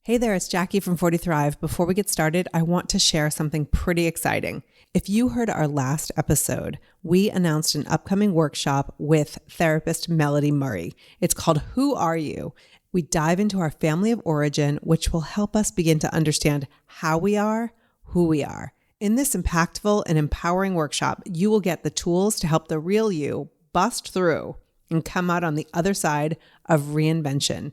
Hey there, it's Jackie from 40 Thrive. Before we get started, I want to share something pretty exciting. If you heard our last episode, we announced an upcoming workshop with therapist Melody Murray. It's called Who Are You? We dive into our family of origin, which will help us begin to understand how we are, who we are. In this impactful and empowering workshop, you will get the tools to help the real you bust through and come out on the other side of reinvention.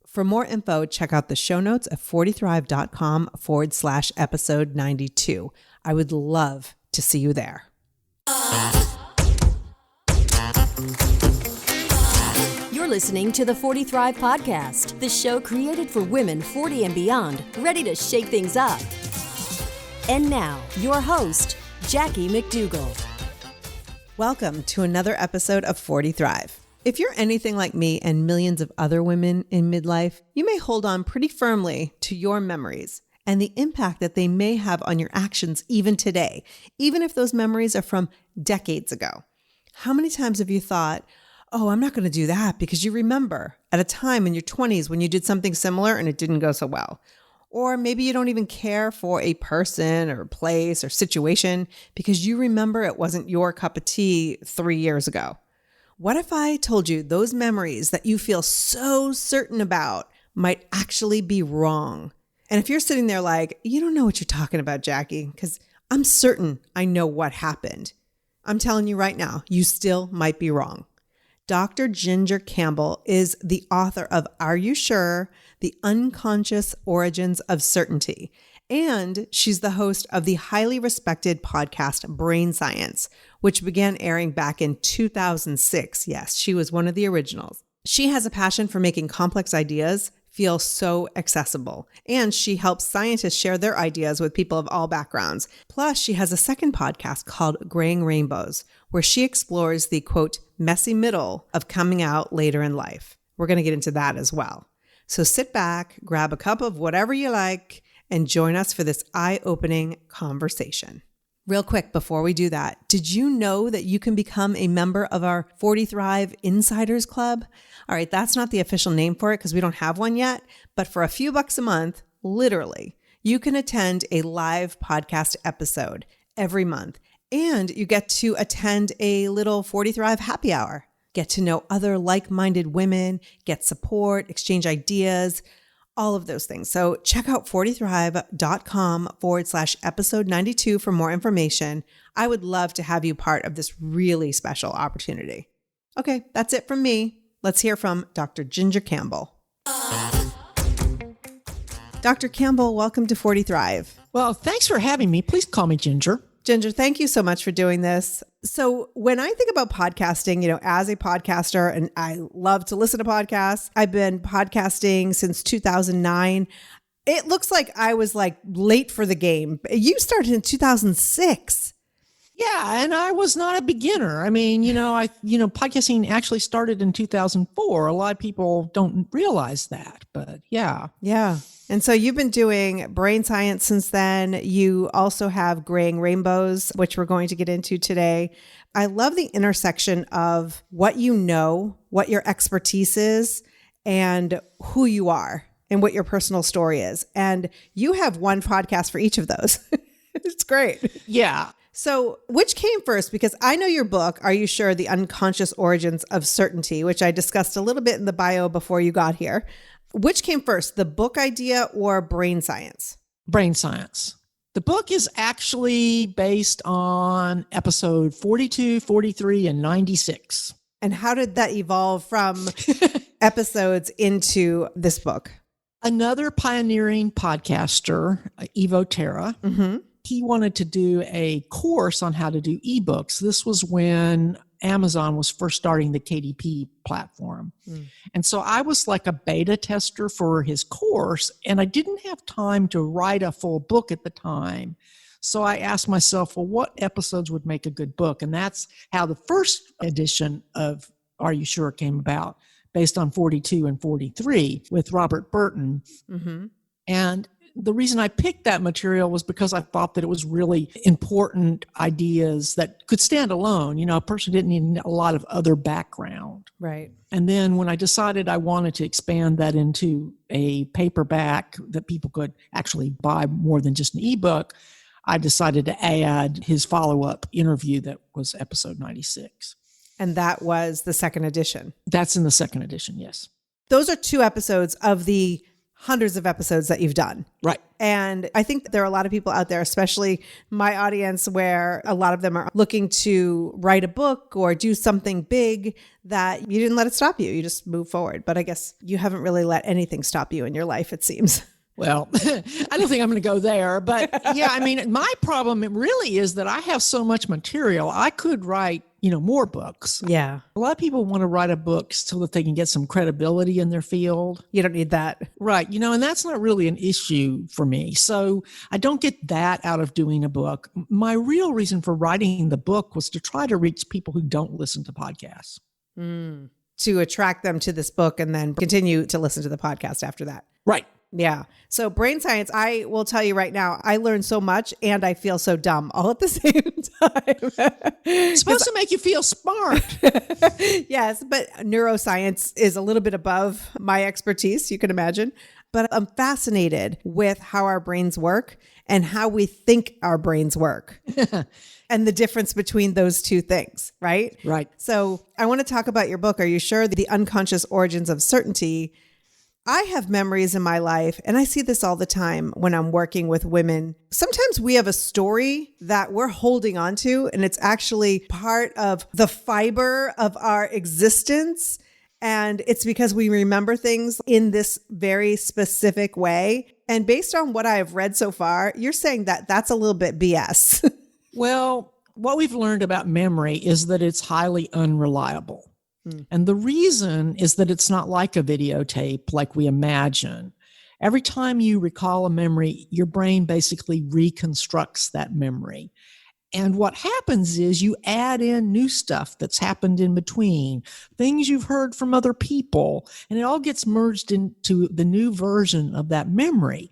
For more info, check out the show notes at 40thrive.com/episode 92. I would love to see you there. You're listening to the 40 Thrive podcast, the show created for women 40 and beyond, ready to shake things up. And now, your host, Jackie McDougall. Welcome to another episode of 40 Thrive. If you're anything like me and millions of other women in midlife, you may hold on pretty firmly to your memories and the impact that they may have on your actions even today, even if those memories are from decades ago. How many times have you thought, oh, I'm not going to do that because you remember at a time in your 20s when you did something similar and it didn't go so well? Or maybe you don't even care for a person or place or situation because you remember it wasn't your cup of tea 3 years ago. What if I told you those memories that you feel so certain about might actually be wrong? And if you're sitting there like, you don't know what you're talking about, Jackie, because I'm certain I know what happened. I'm telling you right now, you still might be wrong. Dr. Ginger Campbell is the author of Are You Sure? The Unconscious Origins of Certainty. And she's the host of the highly respected podcast Brain Science, which began airing back in 2006. Yes, she was one of the originals. She has a passion for making complex ideas feel so accessible, and she helps scientists share their ideas with people of all backgrounds. Plus, she has a second podcast called Graying Rainbows, where she explores the, quote, messy middle of coming out later in life. We're going to get into that as well. So sit back, grab a cup of whatever you like, and join us for this eye-opening conversation. Real quick, before we do that, did you know that you can become a member of our 40 Thrive Insiders Club? All right, that's not the official name for it because we don't have one yet, but for a few bucks a month, literally, you can attend a live podcast episode every month, and you get to attend a little 40 Thrive happy hour, get to know other like-minded women, get support, exchange ideas, all of those things. So check out 40thrive.com/episode 92 for more information. I would love to have you part of this really special opportunity. Okay, that's it from me. Let's hear from Dr. Ginger Campbell. Dr. Campbell, welcome to 40 Thrive. Well, thanks for having me. Please call me Ginger. Ginger, thank you so much for doing this. So when I think about podcasting, as a podcaster, and I love to listen to podcasts, I've been podcasting since 2009. It looks like I was late for the game. You started in 2006. Yeah, and I was not a beginner. I mean, podcasting actually started in 2004. A lot of people don't realize that, but yeah. Yeah. And so you've been doing brain science since then. You also have Graying Rainbows, which we're going to get into today. I love the intersection of what you know, what your expertise is, and who you are and what your personal story is. And you have one podcast for each of those. It's great. Yeah. So which came first? Because I know your book, Are You Sure? The Unconscious Origins of Certainty, which I discussed a little bit in the bio before you got here. Which came first, the book idea or brain science? Brain science. The book is actually based on episode 42, 43, and 96. And how did that evolve from episodes into this book? Another pioneering podcaster, Evo Terra, he wanted to do a course on how to do ebooks. This was when Amazon was first starting the KDP platform. And so I was like a beta tester for his course, and I didn't have time to write a full book at the time. So I asked myself, well, what episodes would make a good book? And that's how the first edition of Are You Sure came about, based on 42 and 43 with Robert Burton. And the reason I picked that material was because I thought that it was really important ideas that could stand alone. You know, a person didn't need a lot of other background. Right. And then when I decided I wanted to expand that into a paperback that people could actually buy more than just an ebook, I decided to add his follow-up interview that was episode 96. And that was the second edition. That's in the second edition, yes. Those are 2 episodes of the hundreds of episodes that you've done. Right. And I think there are a lot of people out there, especially my audience, where a lot of them are looking to write a book or do something big that you didn't let it stop you. You just move forward. But I guess you haven't really let anything stop you in your life, it seems. Well, I don't think I'm going to go there, but yeah, I mean, my problem really is that I have so much material. I could write, more books. Yeah. A lot of people want to write a book so that they can get some credibility in their field. You don't need that. Right. And that's not really an issue for me. So I don't get that out of doing a book. My real reason for writing the book was to try to reach people who don't listen to podcasts. To attract them to this book and then continue to listen to the podcast after that. Right. Yeah. So brain science, I will tell you right now, I learned so much and I feel so dumb all at the same time. It's supposed to make you feel smart. Yes, but neuroscience is a little bit above my expertise, you can imagine. But I'm fascinated with how our brains work and how we think our brains work. And the difference between those 2 things, right? Right. So I want to talk about your book. Are you sure? The Unconscious Origins of Certainty. I have memories in my life, and I see this all the time when I'm working with women. Sometimes we have a story that we're holding on to, and it's actually part of the fiber of our existence. And it's because we remember things in this very specific way. And based on what I have read so far, you're saying that that's a little bit BS. Well, what we've learned about memory is that it's highly unreliable. And the reason is that it's not like a videotape like we imagine. Every time you recall a memory, your brain basically reconstructs that memory. And what happens is you add in new stuff that's happened in between, things you've heard from other people, and it all gets merged into the new version of that memory.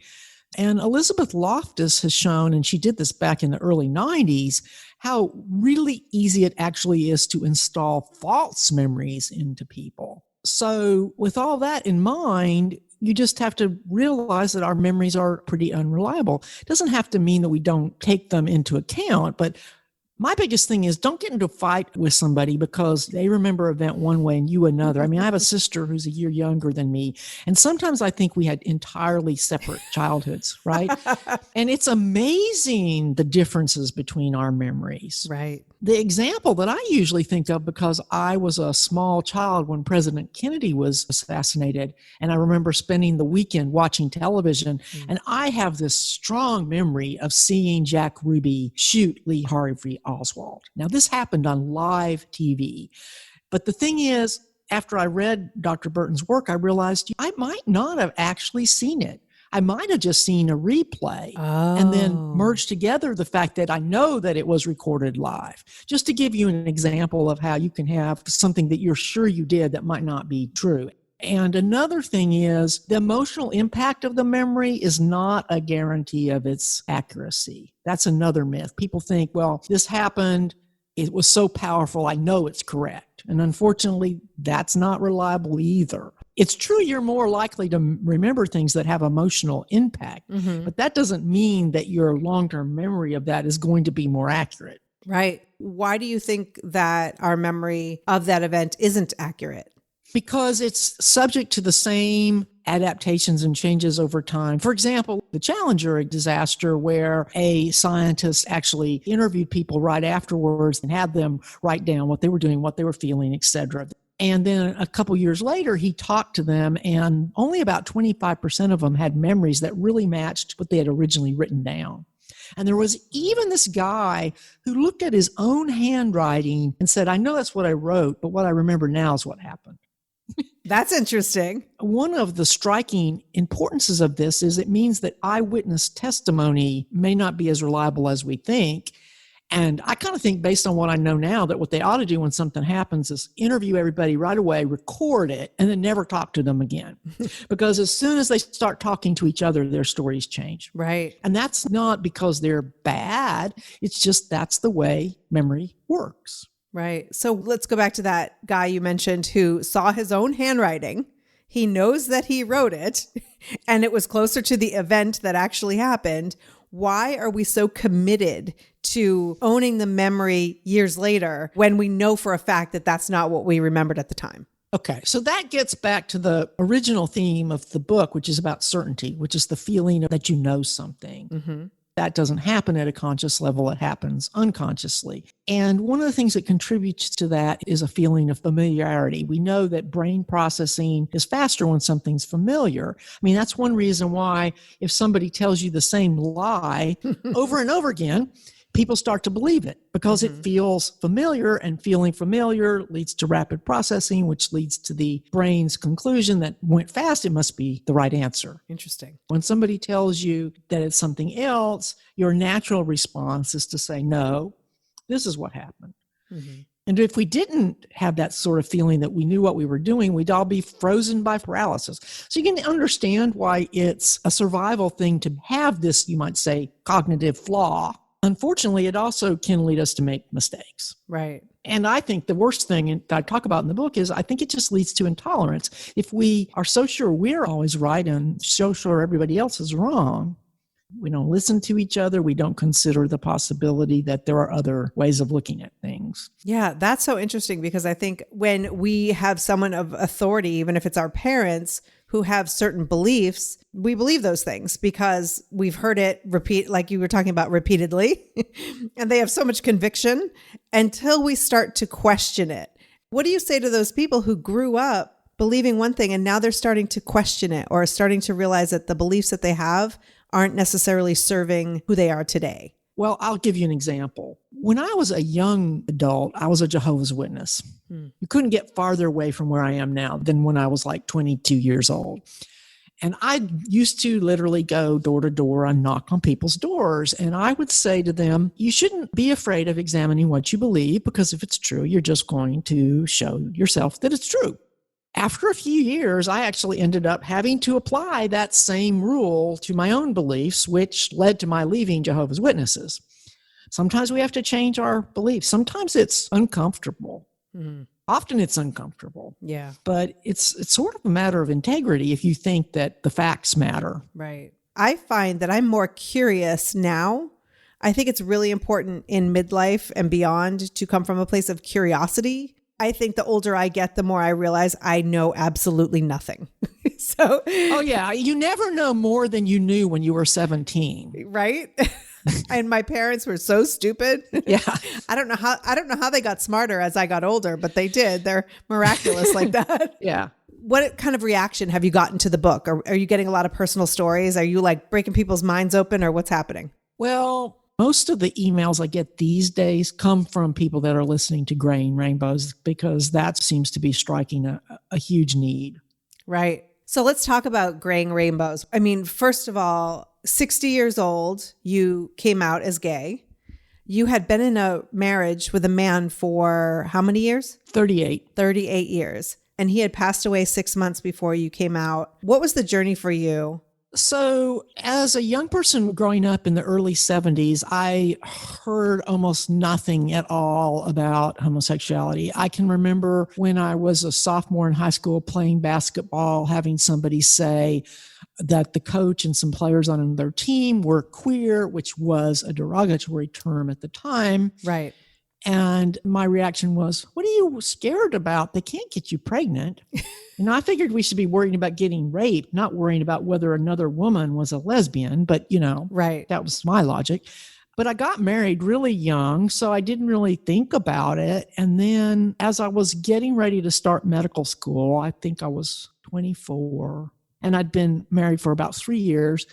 And Elizabeth Loftus has shown, and she did this back in the early 90s, how really easy it actually is to install false memories into people. So with all that in mind, you just have to realize that our memories are pretty unreliable. It doesn't have to mean that we don't take them into account, but my biggest thing is don't get into a fight with somebody because they remember an event one way and you another. I mean, I have a sister who's a year younger than me, and sometimes I think we had entirely separate childhoods, right? And it's amazing the differences between our memories. Right. The example that I usually think of, because I was a small child when President Kennedy was assassinated, and I remember spending the weekend watching television, and I have this strong memory of seeing Jack Ruby shoot Lee Harvey Oswald. Now, this happened on live TV. But the thing is, after I read Dr. Burton's work, I realized I might not have actually seen it. I might have just seen a replay and then merged together the fact that I know that it was recorded live. Just to give you an example of how you can have something that you're sure you did that might not be true. And another thing is the emotional impact of the memory is not a guarantee of its accuracy. That's another myth. People think, well, this happened. It was so powerful. I know it's correct. And unfortunately, that's not reliable either. It's true you're more likely to remember things that have emotional impact, but that doesn't mean that your long-term memory of that is going to be more accurate. Right. Why do you think that our memory of that event isn't accurate? Because it's subject to the same adaptations and changes over time. For example, the Challenger disaster, where a scientist actually interviewed people right afterwards and had them write down what they were doing, what they were feeling, etc. And then a couple years later, he talked to them, and only about 25% of them had memories that really matched what they had originally written down. And there was even this guy who looked at his own handwriting and said, I know that's what I wrote, but what I remember now is what happened. That's interesting. One of the striking importances of this is it means that eyewitness testimony may not be as reliable as we think. And I kind of think, based on what I know now, that what they ought to do when something happens is interview everybody right away, record it, and then never talk to them again. Because as soon as they start talking to each other, their stories change. Right. And that's not because they're bad. It's just that's the way memory works. Right. So let's go back to that guy you mentioned who saw his own handwriting. He knows that he wrote it, and it was closer to the event that actually happened. Why are we so committed to owning the memory years later when we know for a fact that that's not what we remembered at the time? Okay, so that gets back to the original theme of the book, which is about certainty, which is the feeling that you know something. Mm-hmm. That doesn't happen at a conscious level. It happens unconsciously. And one of the things that contributes to that is a feeling of familiarity. We know that brain processing is faster when something's familiar. I mean, that's one reason why if somebody tells you the same lie over and over again, people start to believe it because it feels familiar, and feeling familiar leads to rapid processing, which leads to the brain's conclusion that went fast, it must be the right answer. Interesting. When somebody tells you that it's something else, your natural response is to say, no, this is what happened. Mm-hmm. And if we didn't have that sort of feeling that we knew what we were doing, we'd all be frozen by paralysis. So you can understand why it's a survival thing to have this, you might say, cognitive flaw. Unfortunately, it also can lead us to make mistakes. Right. And I think the worst thing that I talk about in the book is I think it just leads to intolerance. If we are so sure we're always right and so sure everybody else is wrong, we don't listen to each other. We don't consider the possibility that there are other ways of looking at things. Yeah, that's so interesting because I think when we have someone of authority, even if it's our parents, who have certain beliefs, we believe those things because we've heard it repeat, like you were talking about, repeatedly, and they have so much conviction until we start to question it. What do you say to those people who grew up believing one thing and now they're starting to question it or starting to realize that the beliefs that they have aren't necessarily serving who they are today? Well, I'll give you an example. When I was a young adult, I was a Jehovah's Witness. You couldn't get farther away from where I am now than when I was like 22 years old. And I used to literally go door to door and knock on people's doors. And I would say to them, you shouldn't be afraid of examining what you believe, because if it's true, you're just going to show yourself that it's true. After a few years, I actually ended up having to apply that same rule to my own beliefs, which led to my leaving Jehovah's Witnesses. Sometimes we have to change our beliefs. Sometimes it's uncomfortable. Mm-hmm. Often it's uncomfortable. Yeah. But it's sort of a matter of integrity if you think that the facts matter. Right. I find that I'm more curious now. I think it's really important in midlife and beyond to come from a place of curiosity. I think the older I get, the more I realize I know absolutely nothing. So, oh yeah, you never know more than you knew when you were 17. Right? And my parents were so stupid. Yeah. I don't know how they got smarter as I got older, but they did. They're miraculous like that. Yeah. What kind of reaction have you gotten to the book? Are you getting a lot of personal stories? Are you like breaking people's minds open, or what's happening? Well, most of the emails I get these days come from people that are listening to Graying Rainbows, because that seems to be striking a huge need. Right. So let's talk about Graying Rainbows. I mean, first of all, 60 years old, you came out as gay. You had been in a marriage with a man for how many years? 38. 38 years. And he had passed away 6 months before you came out. What was the journey for you? So as a young person growing up in the early 70s, I heard almost nothing at all about homosexuality. I can remember when I was a sophomore in high school playing basketball, having somebody say that the coach and some players on their team were queer, which was a derogatory term at the time. Right. And my reaction was, what are you scared about? They can't get you pregnant. I figured we should be worrying about getting raped, not worrying about whether another woman was a lesbian. But, right. That was my logic. But I got married really young, so I didn't really think about it. And then as I was getting ready to start medical school, I think I was 24, and I'd been married for about 3 years.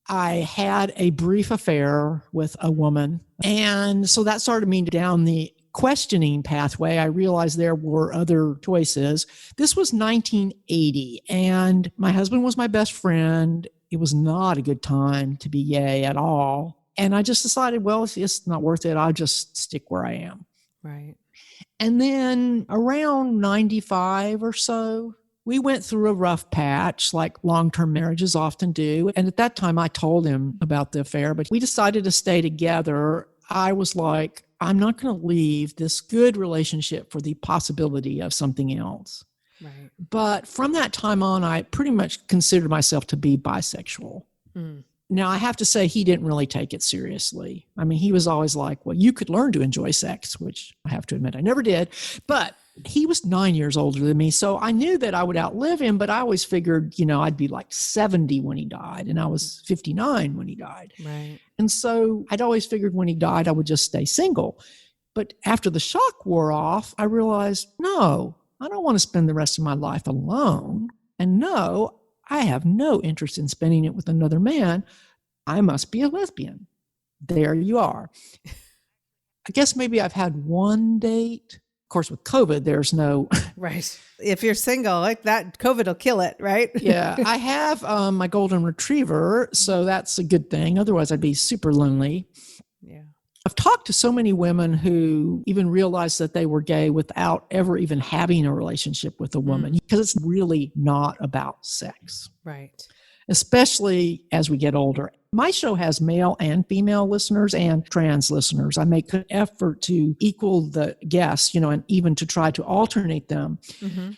I had a brief affair with a woman. And so that started me down the questioning pathway. I realized there were other choices. This was 1980, and my husband was my best friend. It was not a good time to be gay at all. And I just decided, well, if it's not worth it, I'll just stick where I am. Right. And then around 95 or so, we went through a rough patch like long-term marriages often do. And at that time, I told him about the affair, but we decided to stay together. I was like, I'm not going to leave this good relationship for the possibility of something else. Right. But from that time on, I pretty much considered myself to be bisexual. Mm. Now, I have to say he didn't really take it seriously. I mean, he was always like, well, you could learn to enjoy sex, which I have to admit I never did. But he was 9 years older than me, so I knew that I would outlive him, but I always figured, I'd be like 70 when he died, and I was 59 when he died. Right. And so I'd always figured when he died, I would just stay single. But after the shock wore off, I realized, no, I don't want to spend the rest of my life alone. And no, I have no interest in spending it with another man. I must be a lesbian. There you are. I guess maybe I've had one date. Of course, with COVID, there's no... Right. If you're single like that, COVID will kill it, right? Yeah. I have my golden retriever, so that's a good thing. Otherwise, I'd be super lonely. Yeah. I've talked to so many women who even realized that they were gay without ever even having a relationship with a woman, because it's really not about sex. Right. Especially as we get older. My show has male and female listeners and trans listeners. I make an effort to equal the guests, and even to try to alternate them. Mm-hmm.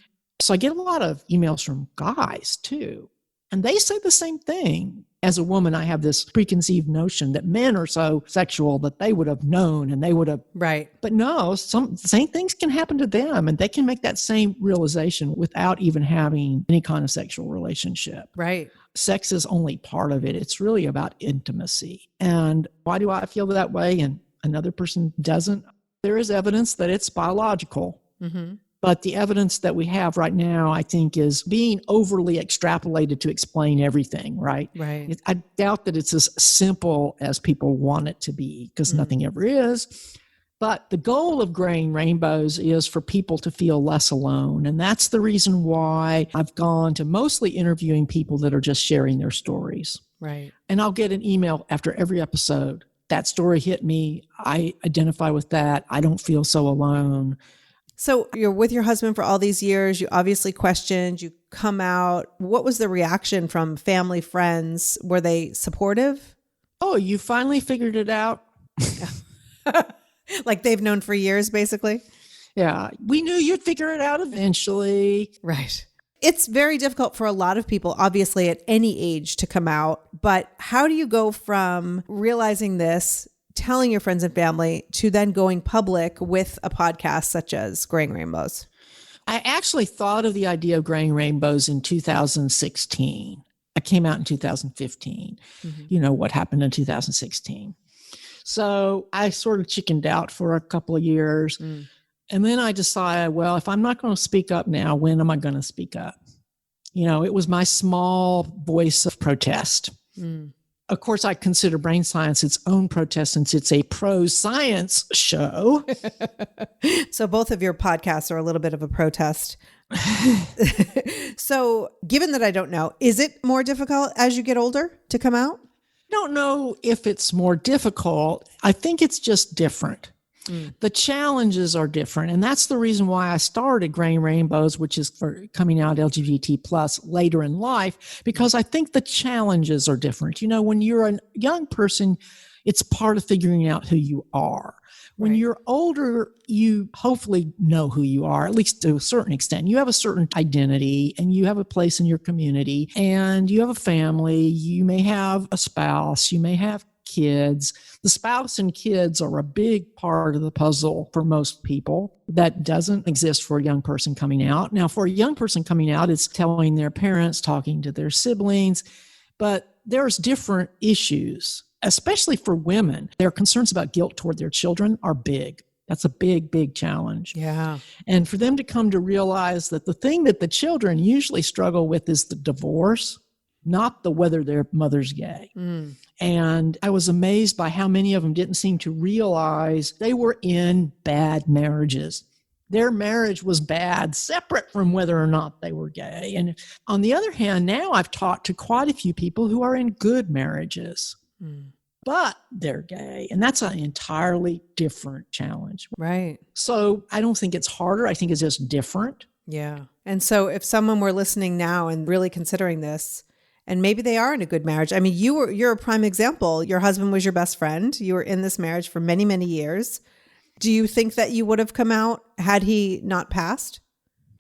So I get a lot of emails from guys too. And they say the same thing. As a woman, I have this preconceived notion that men are so sexual that they would have known and they would have. Right. But no, some same things can happen to them, and they can make that same realization without even having any kind of sexual relationship. Right. Sex is only part of it. It's really about intimacy. And why do I feel that way and another person doesn't? There is evidence that it's biological. Mm-hmm. But the evidence that we have right now, I think, is being overly extrapolated to explain everything, right? Right. I doubt that it's as simple as people want it to be, because nothing ever is. But the goal of Graying Rainbows is for people to feel less alone. And that's the reason why I've gone to mostly interviewing people that are just sharing their stories. Right. And I'll get an email after every episode. That story hit me. I identify with that. I don't feel so alone. So you're with your husband for all these years. You obviously questioned, you come out. What was the reaction from family, friends? Were they supportive? Oh, you finally figured it out? Like they've known for years, basically? Yeah, we knew you'd figure it out eventually. Right. It's very difficult for a lot of people, obviously, at any age to come out. But how do you go from realizing this, telling your friends and family, to then going public with a podcast such as Graying Rainbows? I actually thought of the idea of Graying Rainbows in 2016. I came out in 2015. Mm-hmm. You know what happened in 2016. So I sort of chickened out for a couple of years. Mm. And then I decided, well, if I'm not going to speak up now, when am I going to speak up? It was my small voice of protest. Mm. Of course, I consider Brain Science its own protest since it's a pro-science show. So both of your podcasts are a little bit of a protest. So given that I don't know, is it more difficult as you get older to come out? I don't know if it's more difficult. I think it's just different. The challenges are different. And that's the reason why I started Graying Rainbows, which is for coming out LGBT plus later in life, because I think the challenges are different. When you're a young person, it's part of figuring out who you are. When you're older, you hopefully know who you are, at least to a certain extent. You have a certain identity and you have a place in your community and you have a family. You may have a spouse. You may have kids. The spouse and kids are a big part of the puzzle for most people. That doesn't exist for a young person coming out. Now, for a young person coming out, it's telling their parents, talking to their siblings, but there's different issues, especially for women. Their concerns about guilt toward their children are big. That's a big, big challenge. Yeah. And for them to come to realize that the thing that the children usually struggle with is the divorce, not the whether their mother's gay. Mm. And I was amazed by how many of them didn't seem to realize they were in bad marriages. Their marriage was bad, separate from whether or not they were gay. And on the other hand, now I've talked to quite a few people who are in good marriages. Mm. but they're gay. And that's an entirely different challenge. Right. So I don't think it's harder. I think it's just different. Yeah. And so if someone were listening now and really considering this, and maybe they are in a good marriage. I mean, you're a prime example. Your husband was your best friend. You were in this marriage for many, many years. Do you think that you would have come out had he not passed?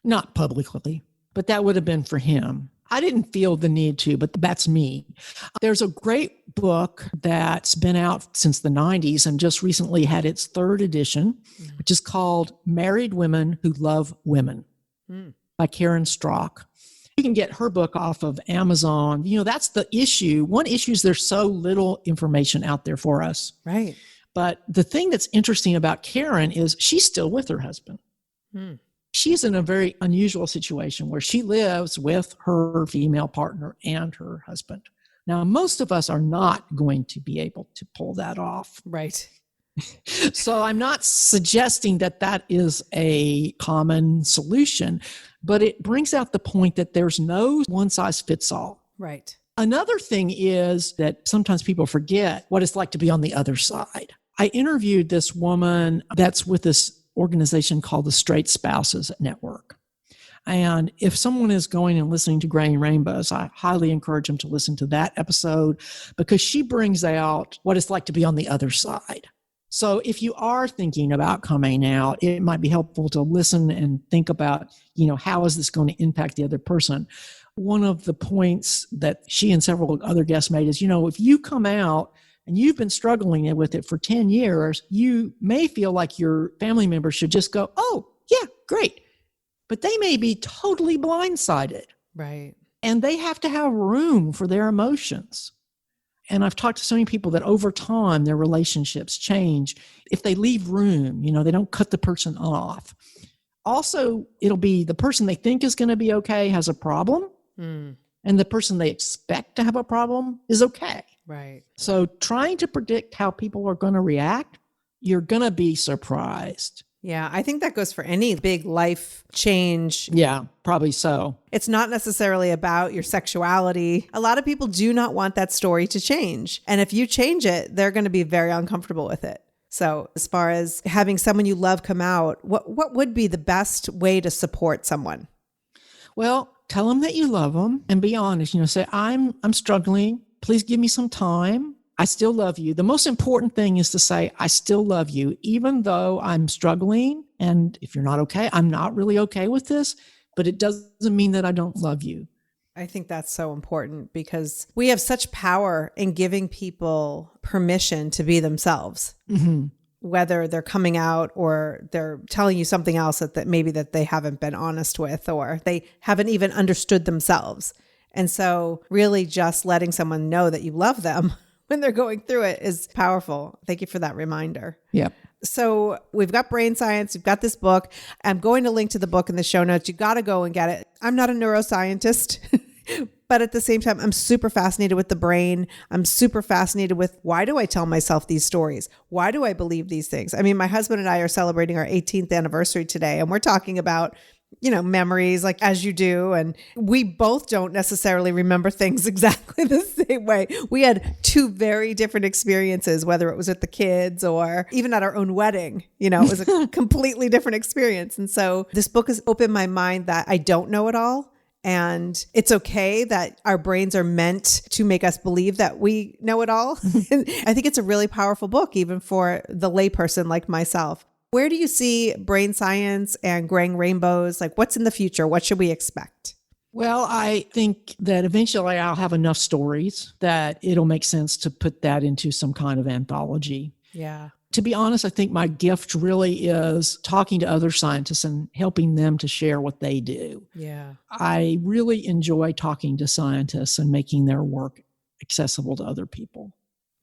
Not publicly, but that would have been for him. I didn't feel the need to, but that's me. There's a great book that's been out since the 90s and just recently had its third edition, which is called Married Women Who Love Women by Karen Strock. You can get her book off of Amazon. You know, that's the issue. One issue is there's so little information out there for us. Right. But the thing that's interesting about Karen is she's still with her husband. She's in a very unusual situation where she lives with her female partner and her husband. Now, most of us are not going to be able to pull that off. Right. So I'm not suggesting that that is a common solution, but it brings out the point that there's no one size fits all. Right. Another thing is that sometimes people forget what it's like to be on the other side. I interviewed this woman that's with this organization called the Straight Spouses Network. And if someone is going and listening to Graying Rainbows, I highly encourage them to listen to that episode because she brings out what it's like to be on the other side. So if you are thinking about coming out, it might be helpful to listen and think about, you know, how is this going to impact the other person? One of the points that she and several other guests made is, you know, if you come out and you've been struggling with it for 10 years, you may feel like your family members should just go, oh, yeah, great. But they may be totally blindsided. Right. And they have to have room for their emotions. And I've talked to so many people that over time, their relationships change. If they leave room, you know, they don't cut the person off. Also, it'll be the person they think is going to be okay has a problem. And the person they expect to have a problem is okay. Right. So trying to predict how people are going to react, you're going to be surprised. Yeah, I think that goes for any big life change. Yeah, probably so. It's not necessarily about your sexuality. A lot of people do not want that story to change. And if you change it, they're going to be very uncomfortable with it. So as far as having someone you love come out, what would be the best way to support someone? Well, tell them that you love them and be honest. You know, say, I'm struggling. Please give me some time. I still love you. The most important thing is to say, I still love you, even though I'm struggling. And if you're not okay, I'm not really okay with this, but it doesn't mean that I don't love you. I think that's so important because we have such power in giving people permission to be themselves, whether they're coming out or they're telling you something else that maybe that they haven't been honest with, or they haven't even understood themselves. And so really just letting someone know that you love them when they're going through it is powerful. Thank you for that reminder. Yeah. So we've got brain science. We've got this book. I'm going to link to the book in the show notes. You got to go and get it. I'm not a neuroscientist, but at the same time, I'm super fascinated with the brain. I'm super fascinated with why do I tell myself these stories? Why do I believe these things? I mean, my husband and I are celebrating our 18th anniversary today, and we're talking about memories like as you do. And we both don't necessarily remember things exactly the same way. We had two very different experiences, whether it was with the kids or even at our own wedding. It was a completely different experience. And so this book has opened my mind that I don't know it all. And it's okay that our brains are meant to make us believe that we know it all. I think it's a really powerful book, even for the layperson like myself. Where do you see brain science and graying rainbows? Like, what's in the future? What should we expect? Well, I think that eventually I'll have enough stories that it'll make sense to put that into some kind of anthology. Yeah. To be honest, I think my gift really is talking to other scientists and helping them to share what they do. Yeah. I really enjoy talking to scientists and making their work accessible to other people.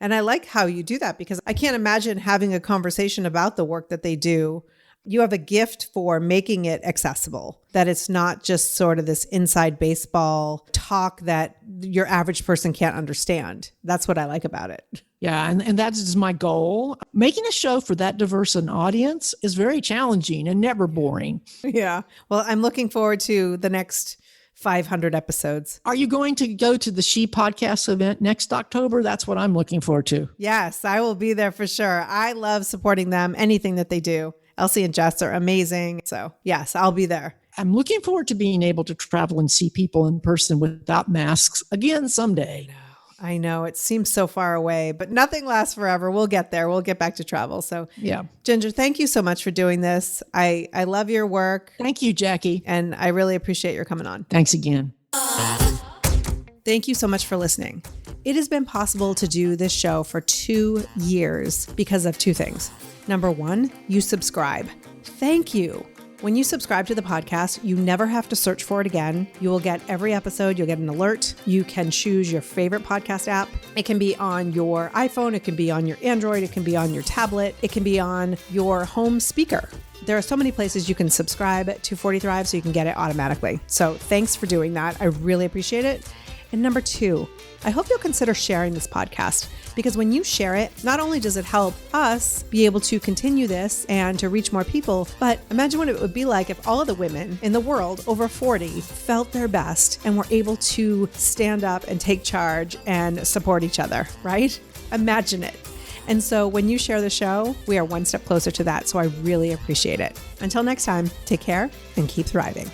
And I like how you do that because I can't imagine having a conversation about the work that they do. You have a gift for making it accessible, that it's not just sort of this inside baseball talk that your average person can't understand. That's what I like about it. Yeah, and that is my goal. Making a show for that diverse an audience is very challenging and never boring. Yeah. Well, I'm looking forward to the next 500 episodes. Are you going to go to the She Podcast event next October? That's what I'm looking forward to. Yes, I will be there for sure. I love supporting them, anything that they do. Elsie and Jess are amazing. So yes, I'll be there. I'm looking forward to being able to travel and see people in person without masks again someday. I know it seems so far away, but nothing lasts forever. We'll get there. We'll get back to travel. So yeah. Ginger, thank you so much for doing this. I love your work. Thank you, Jackie. And I really appreciate your coming on. Thanks again. Thank you so much for listening. It has been possible to do this show for 2 years because of 2 things. Number 1, you subscribe. Thank you. When you subscribe to the podcast, you never have to search for it again. You will get every episode. You'll get an alert. You can choose your favorite podcast app. It can be on your iPhone. It can be on your Android. It can be on your tablet. It can be on your home speaker. There are so many places you can subscribe to 40 Thrive so you can get it automatically. So thanks for doing that. I really appreciate it. And number 2, I hope you'll consider sharing this podcast, because when you share it, not only does it help us be able to continue this and to reach more people, but imagine what it would be like if all of the women in the world over 40 felt their best and were able to stand up and take charge and support each other, right? Imagine it. And so when you share the show, we are one step closer to that. So I really appreciate it. Until next time, take care and keep thriving.